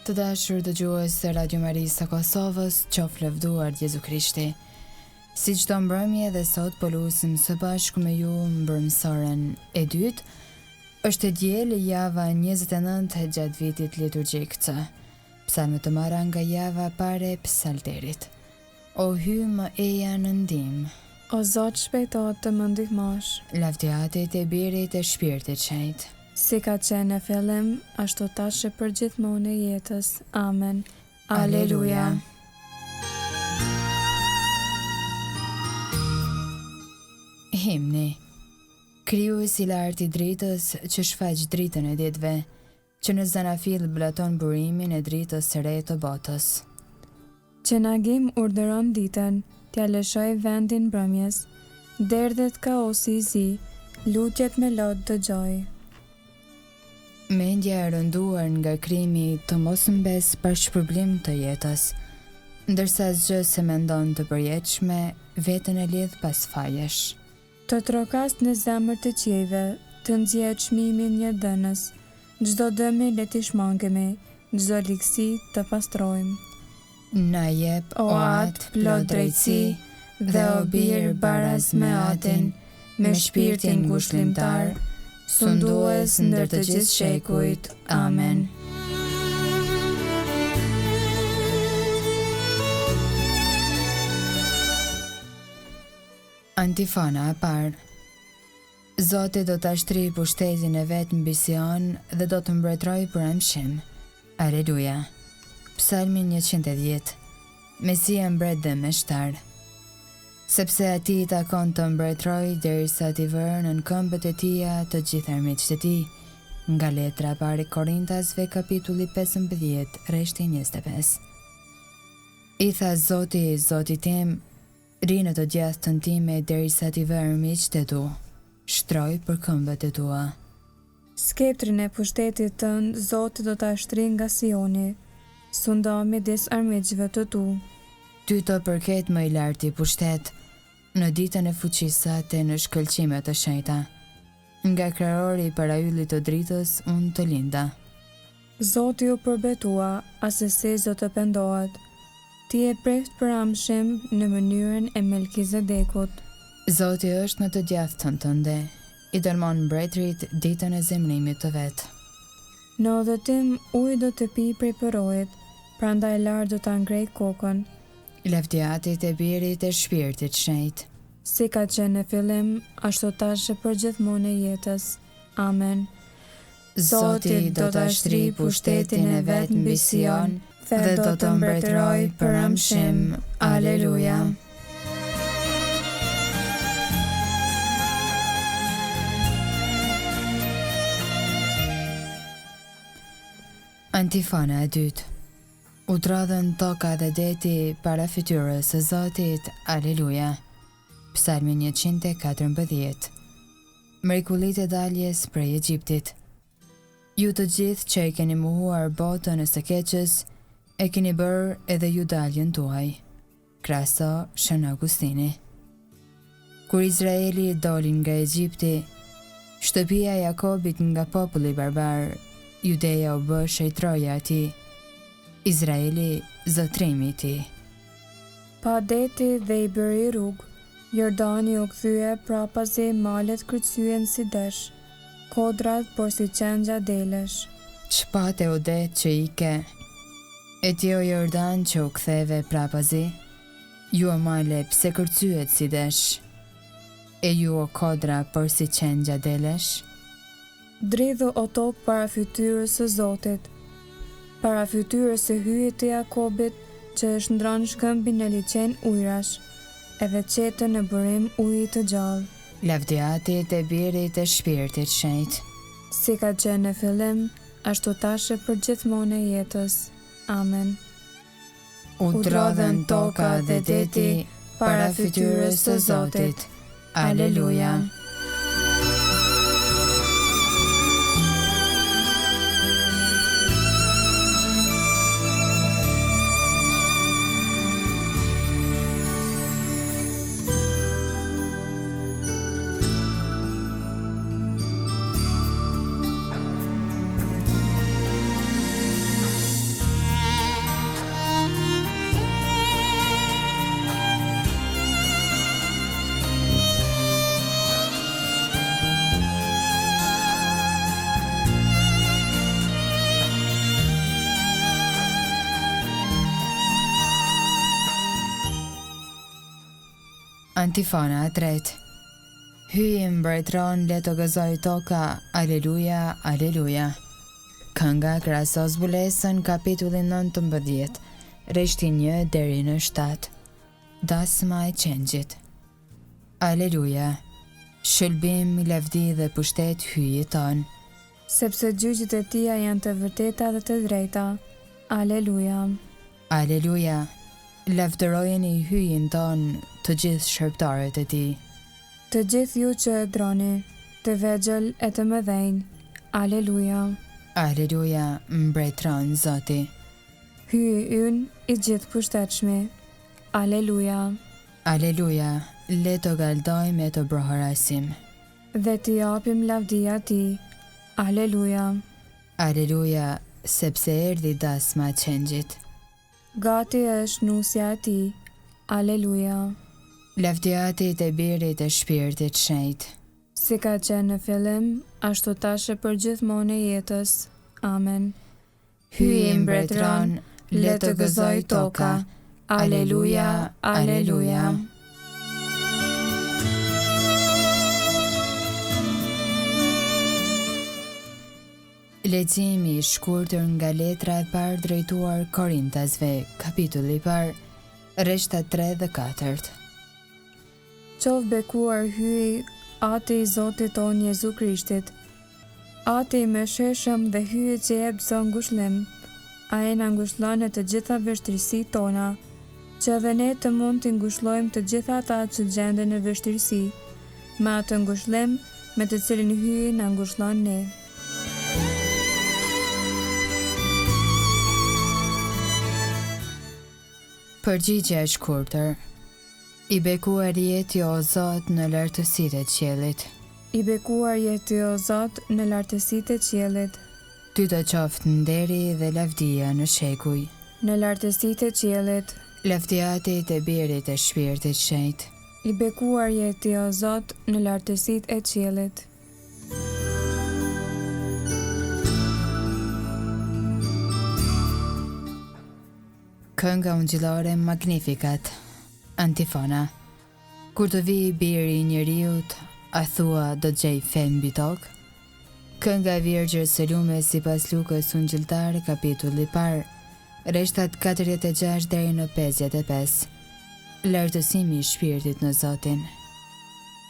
Të dashur dëgjues të Radio Marisë së Kosovës, qoftë lëvduar Jezu Krishti. Si çdo mbrëmje dhe sot po lusim së bashku me ju mbrëmësoren e dytë. Është e diel java 29 e gjatë vitit liturgjik C. Psalmet të marra nga java pare psalterit. O hymë eja në ndim, O Zot shpejto të më ndihmosh. lavdiatit e birit e shpirtit qejt. Si ka qenë në fillim, ashtu tash e për gjithmonë e jetës. Amen. Aleluja. Himni. Krijuesi i lartë i dritës që shfaq dritën e ditëve, që në zanafill blaton burimin e dritës së re të botës. Që Nagim urdhëron ditën, t'ja lëshoj vendin mbrëmjes, derdhet kaosi i zi, lutjet me lot dëgjoj. Mendja e rënduar nga krimi të mos mbes për shpërblim të jetës, ndërsa asgjë se mendon të përjetshme, veten e lidh pas fajesh. Të trokast në zemër të qiejve, të nxjerr çmimin një dënës, çdo dëmi le t'i shmangemi, çdo ligësi të pastrojmë. Na jep O atë plot drejtësi, dhe o bir baraz me atin, me shpirtin ngushëllimtar, sundues ndër të gjithë shekujt. Amen. Antifona e parë. Zoti do ta shtrij pushtetin e vet mbi Sion dhe do të mbretëroj për amshim. Aleluja. Psalmi 110. Mesia mbret dhe meshtar. Sepse ati i takon të mbretëroj derisa t'i vërë në këmbët e tia të gjithë armiqtë e tij. Nga letra pari Korintasve kapitulli 15, rreshti 25. I tha Zoti, Zoti tim, ri në të djathtën time derisa t'i vërë armiqtë e tu. Shtroj për këmbët e tua. Skeptrin e pushtetit tënd Zoti do ta shtrij nga Sioni. Sundo midis armiqve të tu. Ty të përket më i larti pushtet, në ditën e fuqisë sate në shkëlqime të shenjta. Nga krahori i parajyllit të dritës unë të linda. Zoti u përbetua, asesi do të pendohet. Ti e preft për amshim në mënyrën e Melkizedekut. Zoti është në të djathtën tënde, i dërmon mbretërit ditën e zemrimit të vet. Në udhëtim ujë do të pi prej përrojit, prandaj larë do ta ngrej kokën. Lavdiatit e birit e shpirtit shenjt. Si ka qenë në fillim, ashtu tash e për gjithmonë e jetës. Amen. Zoti do ta shtrij pushtetin e vet mbi Sion dhe do të mbretëroj për amshim. Aleluja. Antifona e dytë. U drodhën toka dhe deti para fytyrës së Zotit. Aleluja. Psalmi 114. Mrekullitë e daljes prej Egjiptit. Ju të gjithë që e keni mohuar botën e së keqes, e keni bërë edhe ju daljen tuaj. Kraso Shën Augustini. Kur Izraeli doli nga Egjipti, shtëpia e Jakobit nga populli barbar, Judeja u bë shejtroja e tij, Izraeli zotrimi i tij. Pa deti dhe i bëri rrugë, Jordani u kthye prapazi, malet kryqësyen si desh, kodrat por si qengja delesh. Çpate u det që ike, e ti o Jordan që u ktheve prapazi, ju o male pse kërcyet si desh, e ju o kodra por si qengja delesh. Dridhu o tokë para fytyrës së Zotit, para fytyrës së hyjit të Jakobit, që është ndron shkëmbin në liçen ujrash, edhe qetën në burim ujit të gjallë. Lavdiatit e birit e shpirtit shenjt. Si ka qenë në fillim, ashtu tash e për gjithmonë e jetës. Amen. U drodhën toka dhe deti para fytyrës së Zotit. Aleluja. Antifona e tretë. Hyj mbretëron, le të gëzoj toka, aleluja, aleluja. Kënga krahasos zbulesën, kapitulli 19, rreshti 1 deri në 7. Dasma e qengjit. Aleluja. Shëlbim, lavdi dhe pushtet hyjit ton. Sepse gjyqjet e tia janë të vërteta dhe të drejta. Aleluja. Aleluja. Lavdërojeni hyjin ton të gjithë shërbëtarët e tij. Të gjithë ju që e droni, të vegjël e të mëdhenj. Aleluja. Aleluja, mbretëron Zoti. Hyji ynë i gjithë pushtetshmi. Aleluja. Aleluja, le të galdojmë e të brohorasim. Dhe t'i japim lavdia ti. Aleluja. Aleluja, sepse erdhi dasma e qengjit. Gati është nusja e ti. Aleluja. Lavdiati të birit e shpirtit shenjtë. Si ka qenë në fillim, ashtu tash e për gjithmonë e jetës. Amen. Hyj mbretëron, le të gëzoj toka. Aleluja, aleluja. Leximi i shkurtër nga letra e parë drejtuar Korintasve, kapitulli i parë, rreshtat 3 dhe 4. Qoftë bekuar hyj ati i Zotit ton Jezu Krishtit. Ati i mëshirshëm dhe hyje që jep çdo ngushëllim. Ai na ngushëllon në të gjitha vështirësitë tona, që edhe ne të mund t'i ngushëllojmë të gjitha ata që gjenden në vështirësi, me atë ngushëllim me të cilin hyje na ngushëllon ne. Përgjigje e shkurtër. I bekuar jeti o Zot në lartësitë e qiellit. I bekuar jeti o Zot në lartësitë e qiellit. Ty do qoftë nderi dhe lavdia në shekuj. Në lartësitë e qiellit. Lavdiati të birit e shpirtit shenjtë. I bekuar jeti o Zot në lartësitë e qiellit. Kënga ungjillore Magnificat. Antifona. Kur të vi biri i njeriut, a thua do gjej fen mbi tokë? Kënga e Virgjës së Lumës sipas Lukës ungjilltar, kapitulli i parë, rreshtat 46 deri në 55. Lartësimi i shpirtit në Zotin.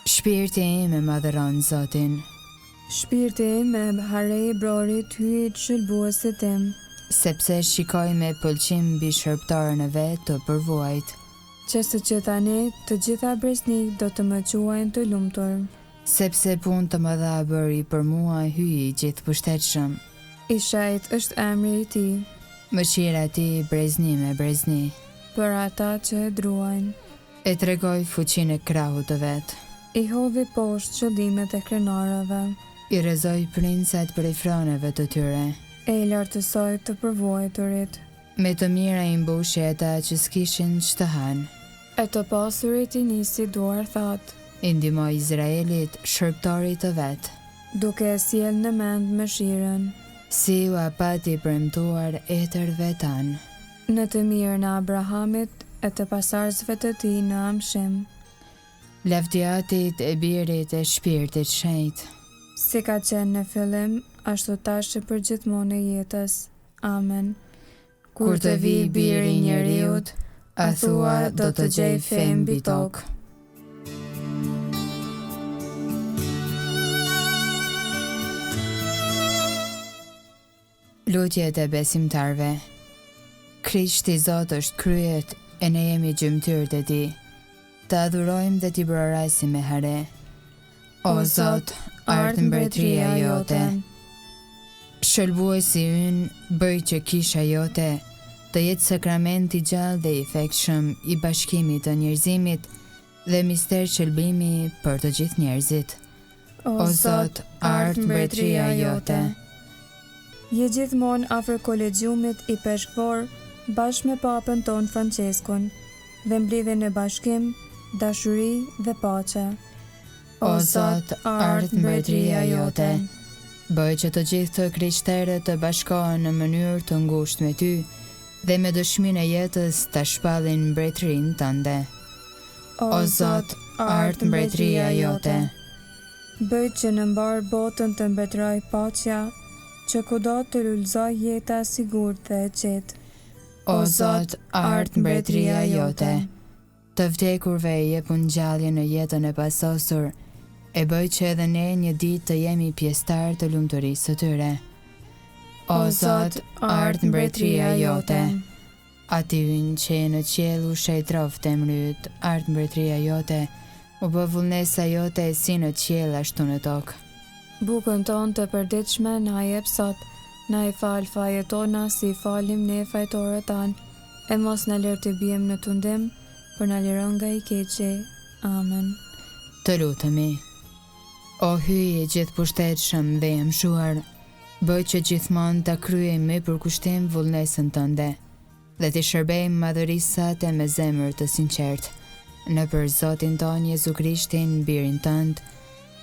Shpirti im e madhëron Zotin. Shpirti im e harej brorit hyj shëlbuesit tim. Sepse shikoj me pëlqim mbi shërbëtarën e vet të përvojt. Qëse që tani të gjitha breznik do të më quajnë të lumtur. Sepse punë të mëdha bëri për mua hyji i gjithë pushtetshëm. I shajt është emri i ti. Mëshira e tij brezni me brezni. Për ata që e druajnë. E tregoj fuqinë e krahut të vet. I hodhi poshtë qëllimet e krenarëve. I rrezoj princat prej froneve të tyre. E i lartësoj të përvojturit. Me të mira i mbushi ata që s'kishin ç'të hanë. E të pasurit i nisi duar thatë. I ndihmoi Izraelit, shërbëtarit të vet. Duke e sjell në mend mëshirën. Si u apati premtuar etërve tanë. Në të mirën e Abrahamit e të pasardhësve të tij në amshim. Lavdiatit e birit e shpirtit shenjtë. Si ka qenë në fillim, ashtu tash e për gjithmonë e jetës. Amen. Kur të vi biri i njeriut, a thua do të gjej fen mbi tokë. Lutjet e besimtarve. Krishti Zot është kryet e ne jemi gjymtyrët e tij. Të adhurojmë dhe t'i brorasim me hare. O Zot, ardh mbretëria jote. Shëlbuesi ynë bëj që kisha jote të jetë sakrament i gjallë dhe i efektshëm i bashkimit të njerëzimit dhe mister shëlbimi për të gjithë njerëzit. O Zot, ardh mbretëria jote. Je gjithmonë afër kolegjiumit i peshkvor bashkë me papën ton Franceskun dhe mblidhe në bashkim, dashuri dhe paqe. O Zot, ardh mbretëria jote. Bëj që të gjithë të krishterët të bashkohen në mënyrë të ngushtë me ty dhe me dëshminë e jetës ta shpallin mbretërinë tënde. O Zot, ardh mbretëria jote. Bëj që në mbar botën të mbetroj paqja, që kudo të lullzoj jeta sigurt dhe e qetë. O Zot, ardh mbretëria jote. Të vdekurve e jepun ngjallje në jetën e pasosur, e bëj që edhe ne një ditë të jemi pjesëtar të lumturisë së tyre. O Zot, ardh mbretëria jote. Ati ynë që e në qiell u shejtrov të emryt, ardh mbretëria jote, u bë vullnesa jote si në qiell ashtu në tokë. Bukën tonë të përditshme na jep sot, na i fal fajet tona si falim ne fajtorët tanë, e mos na lër të bijem në tundim, për na liron nga i keqi. Amen. Të lutemi. O hyj i gjithë pushtetshëm dhe i mshuar, bëj që gjithmonë ta kryejmë me përkushtim vullnesën tënde, dhe të shërbejmë madhërisate me zemër të sinqertë, në për Zotin ton Jezu Krishtin, birin tënd,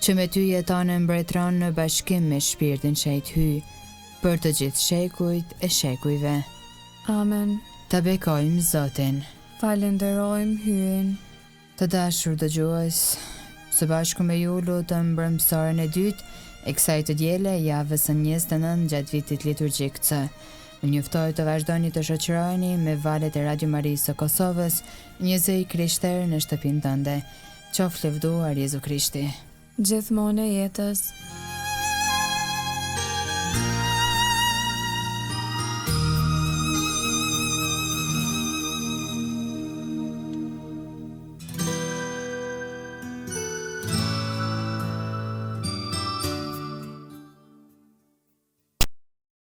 që me ty jeton e mbretëron në bashkim me shpirtin që i të hyj, për të gjithë shekujt e shekujve. Amen. Ta bekojmë Zotin. Falenderojmë hyen. Të dashur dëgjues, së bashku me ju lutëm mbrëmsorën e dytë e kësaj të diele javës së 29 gjatë vitit liturgjik C. Më njoftoj të vazhdoni të shoqëroheni me valët e Radio Marisë së Kosovës, një zë i krishterë në shtëpinë tënde. Qoftë lëvduar Jezu Krishti. Gjithmonë e jetës.